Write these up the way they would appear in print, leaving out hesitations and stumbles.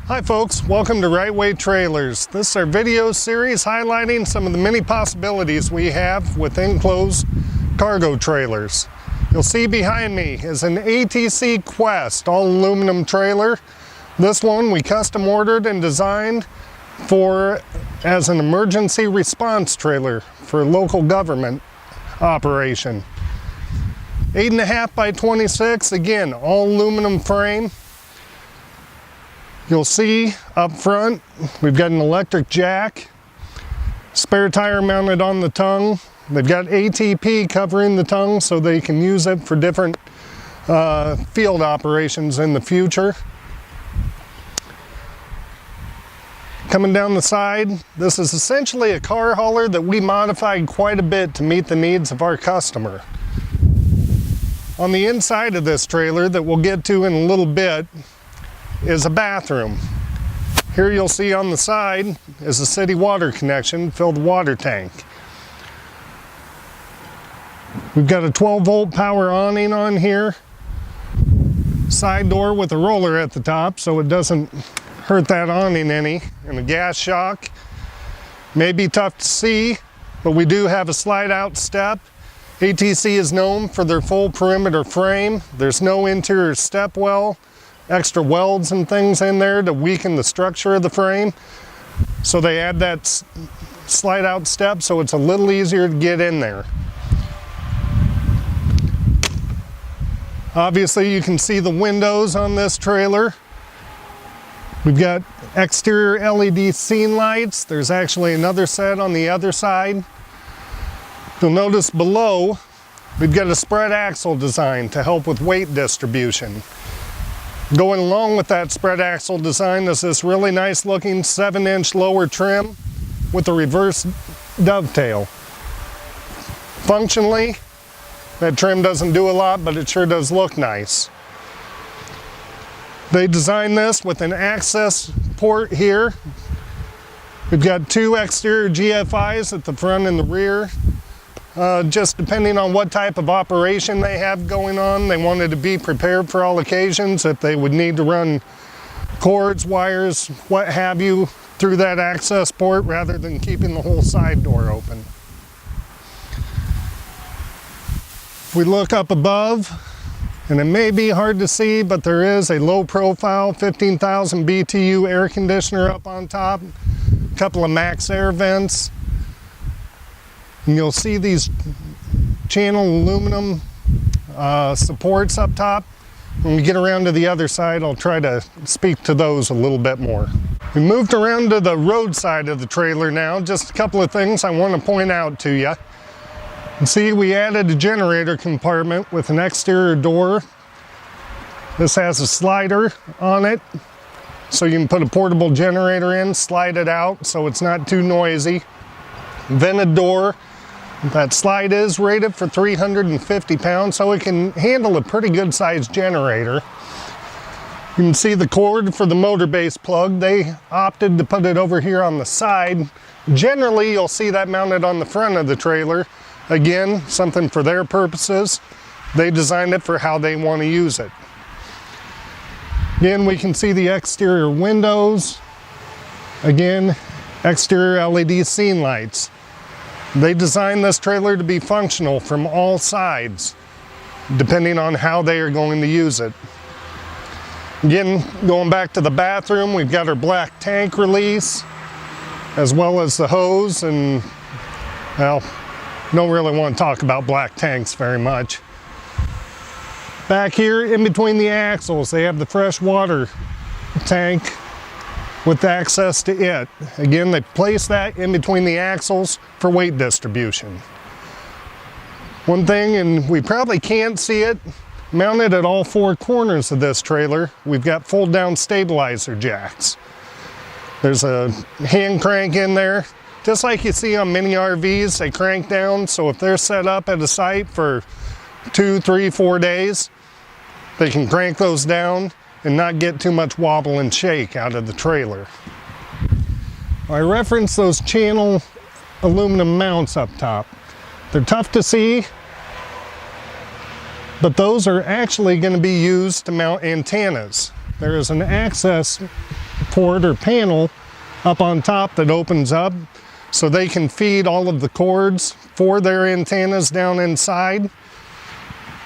Hi folks, welcome to Wright Trailers. This is our video series highlighting some of the many possibilities we have with enclosed cargo trailers. You'll see behind me is an ATC Quest all aluminum trailer. This one we custom ordered and designed as an emergency response trailer for local government operation. 8.5 by 26, again, all aluminum frame. You'll see up front, we've got an electric jack, spare tire mounted on the tongue. They've got ATP covering the tongue so they can use it for different field operations in the future. Coming down the side, this is essentially a car hauler that we modified quite a bit to meet the needs of our customer. On the inside of this trailer that we'll get to in a little bit is a bathroom. Here you'll see on the side is a city water connection, filled water tank. We've got a 12-volt power awning on here. Side door with a roller at the top so it doesn't hurt that awning any. And a gas shock. May be tough to see, but we do have a slide out step. ATC is known for their full perimeter frame. There's no interior step well. Extra welds and things in there to weaken the structure of the frame. So they add that slide out step so it's a little easier to get in there. Obviously you can see the windows on this trailer. We've got exterior LED scene lights. There's actually another set on the other side. You'll notice below we've got a spread axle design to help with weight distribution. Going along with that spread axle design is this really nice looking 7-inch lower trim with a reverse dovetail. Functionally, that trim doesn't do a lot, but it sure does look nice. They designed this with an access port here. We've got two exterior GFIs at the front and the rear. Just depending on what type of operation they have going on, they wanted to be prepared for all occasions if they would need to run cords, wires, what have you, through that access port rather than keeping the whole side door open. If we look up above, and it may be hard to see, but there is a low profile 15,000 BTU air conditioner up on top, a couple of max air vents. And you'll see these channel aluminum supports up top. When we get around to the other side, I'll try to speak to those a little bit more. We moved around to the road side of the trailer now. Just a couple of things I want to point out to you. You see, we added a generator compartment with an exterior door. This has a slider on it, so you can put a portable generator in, slide it out so it's not too noisy. Vented door. That slide is rated for 350 pounds, so it can handle a pretty good sized generator. You can see the cord for the motor base plug. They opted to put it over here on the side. Generally, you'll see that mounted on the front of the trailer. Again, something for their purposes. They designed it for how they want to use it. Again, we can see the exterior windows. Again, exterior LED scene lights. They designed this trailer to be functional from all sides, depending on how they are going to use it. Again, going back to the bathroom, we've got our black tank release, as well as the hose, and, well, don't really want to talk about black tanks very much. Back here, in between the axles, they have the fresh water tank with access to it. Again, they place that in between the axles for weight distribution. One thing, and we probably can't see it, mounted at all four corners of this trailer, we've got fold-down stabilizer jacks. There's a hand crank in there. Just like you see on mini RVs, they crank down, so if they're set up at a site for 2, 3, 4 days, they can crank those down and not get too much wobble and shake out of the trailer. I referenced those channel aluminum mounts up top. They're tough to see, but those are actually going to be used to mount antennas. There is an access port or panel up on top that opens up so they can feed all of the cords for their antennas down inside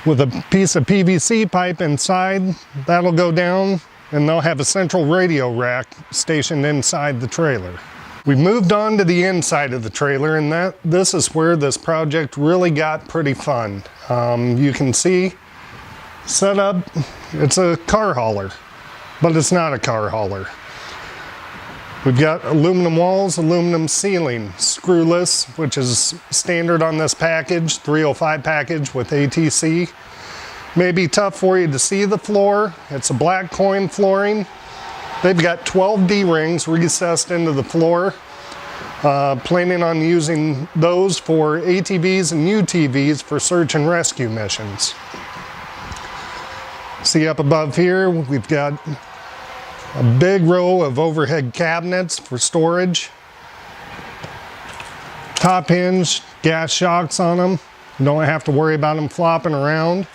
with a piece of PVC pipe inside. That'll go down and they'll have a central radio rack stationed inside the trailer. We moved on to the inside of the trailer, and this is where this project really got pretty fun. You can see set up, it's a car hauler, but it's not a car hauler. We've got aluminum walls, aluminum ceiling, screwless, which is standard on this package, 305 package with ATC. May be tough for you to see the floor. It's a black coin flooring. They've got 12 D-rings recessed into the floor. Planning on using those for ATVs and UTVs for search and rescue missions. See up above here, we've got a big row of overhead cabinets for storage. Top hinge, gas shocks on them. You don't have to worry about them flopping around.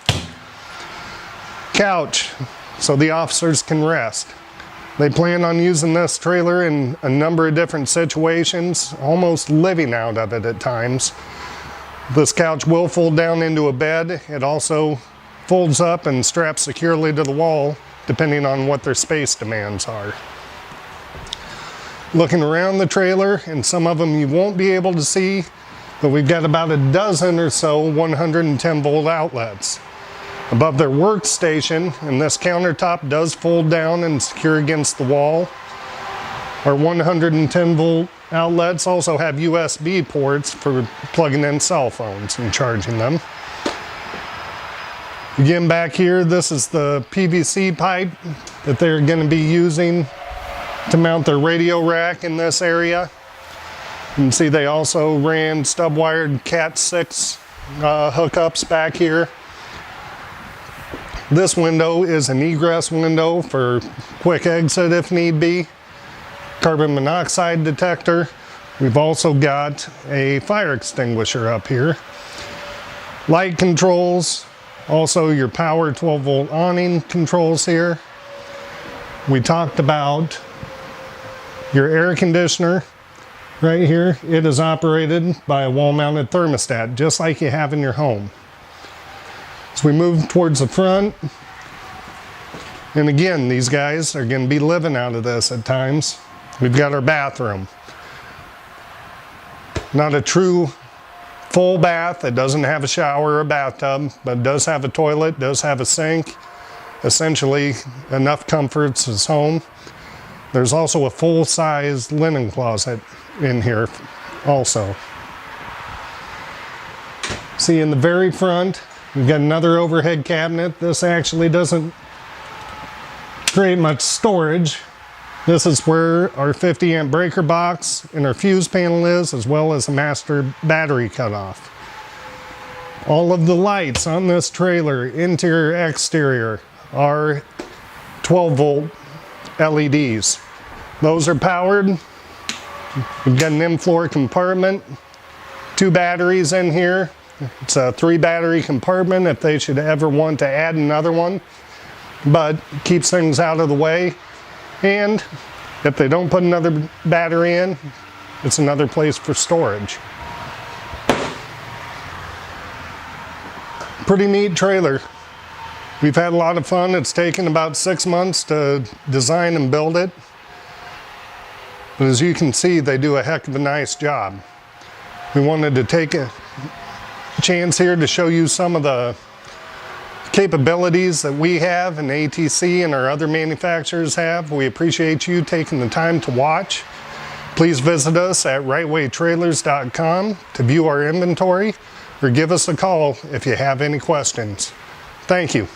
Couch, so the officers can rest. They plan on using this trailer in a number of different situations, almost living out of it at times. This couch will fold down into a bed. It also folds up and straps securely to the wall, depending on what their space demands are. Looking around the trailer, and some of them you won't be able to see, but we've got about a dozen or so 110 volt outlets. Above their workstation, and this countertop does fold down and secure against the wall. Our 110 volt outlets also have USB ports for plugging in cell phones and charging them. Again, back here, this is the PVC pipe that they're going to be using to mount their radio rack in this area. You can see they also ran stub-wired Cat 6 hookups back here. This window is an egress window for quick exit if need be. Carbon monoxide detector. We've also got a fire extinguisher up here. Light controls, also your power 12 volt awning controls here. We talked about your air conditioner right here. It is operated by a wall mounted thermostat, just like you have in your home. As we move towards the front, and again, these guys are going to be living out of this at times. We've got our bathroom. Not a true full bath. It doesn't have a shower or a bathtub, but it does have a toilet, does have a sink. Essentially enough comforts as home. There's also a full-size linen closet in here also. See in the very front, we've got another overhead cabinet. This actually doesn't create much storage. This is where our 50 amp breaker box and our fuse panel is, as well as a master battery cutoff. All of the lights on this trailer, interior, exterior, are 12 volt LEDs. Those are powered. We've got an in-floor compartment, 2 batteries in here. It's a 3 battery compartment if they should ever want to add another one, but keeps things out of the way. And if they don't put another battery in, it's another place for storage. Pretty neat trailer. We've had a lot of fun. It's taken about 6 months to design and build it. But as you can see, they do a heck of a nice job. We wanted to take a chance here to show you some of the capabilities that we have and ATC and our other manufacturers have. We appreciate you taking the time to watch. Please visit us at rightwaytrailers.com to view our inventory, or give us a call if you have any questions. Thank you.